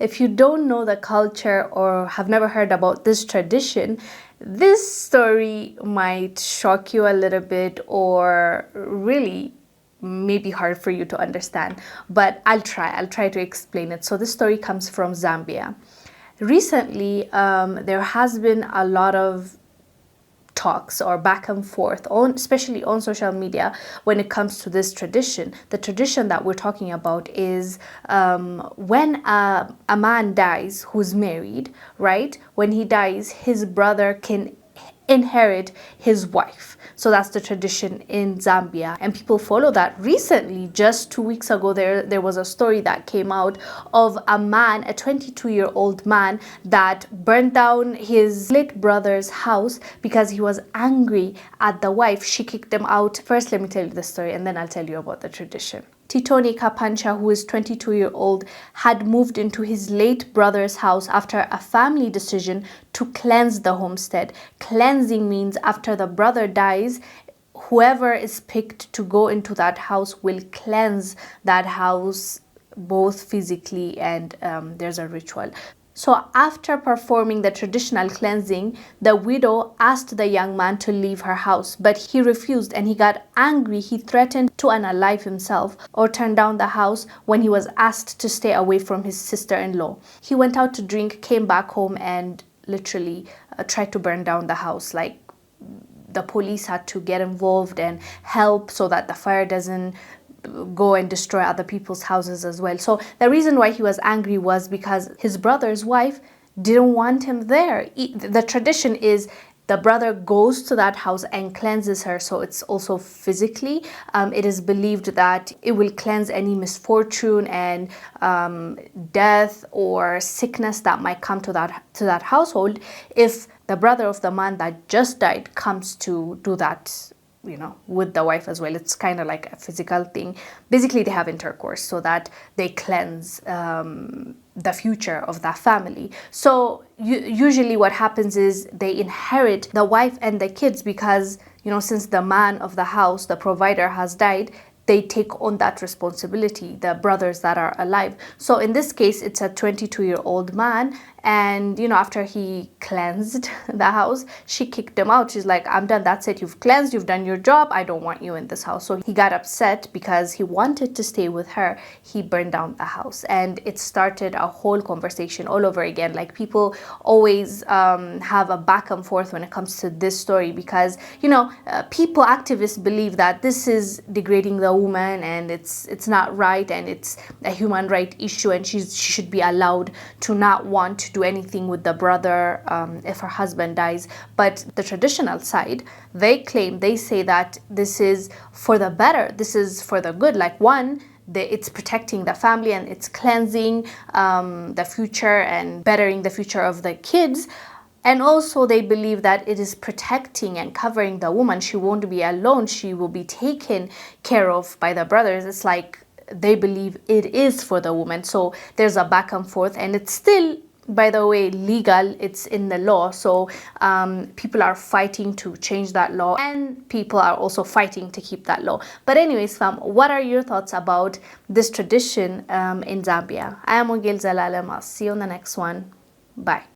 if you don't know the culture or have never heard about this tradition, this story might shock you a little bit or really may be hard for you to understand, but I'll try to explain it. So this story comes from Zambia. Recently, there has been a lot of talks or back and forth on, especially on social media, when it comes to this tradition. The tradition that we're talking about is when a man dies who's married, right? When he dies, his brother can inherit his wife. So that's the tradition in Zambia, and people follow that. Recently, just 2 weeks ago, there was a story that came out of a man, a 22-year-old man, that burned down his late brother's house because he was angry at the wife. She kicked him out. First, let me tell you the story, and then I'll tell you about the tradition. Titoni Kapancha, who is 22-year-old, had moved into his late brother's house after a family decision to cleanse the homestead. Cleansing means after the brother dies, whoever is picked to go into that house will cleanse that house both physically and there's a ritual. So after performing the traditional cleansing, the widow asked the young man to leave her house, but he refused and he got angry. He threatened to unalive himself or turn down the house when he was asked to stay away from his sister-in-law. He went out to drink, came back home and literally tried to burn down the house. Like, the police had to get involved and help so that the fire doesn't go and destroy other people's houses as well. So the reason why he was angry was because his brother's wife didn't want him there. The tradition is the brother goes to that house and cleanses her, so it's also physically. It is believed that it will cleanse any misfortune and death or sickness that might come to that household if the brother of the man that just died comes to do that, you know, with the wife as well. It's kind of like a physical thing. Basically, they have intercourse so that they cleanse the future of that family. So usually what happens is they inherit the wife and the kids because, you know, since the man of the house, the provider, has died, they take on that responsibility, the brothers that are alive. So in this case, it's a 22-year-old man, and you know, after he cleansed the house, she kicked him out. She's like, I'm done, that's it, you've cleansed, you've done your job, I don't want you in this house. So he got upset because he wanted to stay with her. He burned down the house, and it started a whole conversation all over again. Like, people always have a back and forth when it comes to this story because, you know, people, activists, believe that this is degrading the woman and it's not right, and it's a human right issue, and she should be allowed to not want to do anything with the brother if her husband dies. But the traditional side, they say that this is for the better, this is for the good. Like, one, it's protecting the family and it's cleansing the future and bettering the future of the kids. And also they believe that it is protecting and covering the woman. She won't be alone. She will be taken care of by the brothers. It's like they believe it is for the woman. So there's a back and forth, and it's still, by the way, legal. It's in the law. So people are fighting to change that law, and people are also fighting to keep that law. But anyways, fam, what are your thoughts about this tradition in Zambia? I am Wongel Zelalem. I'll see you on the next one. Bye.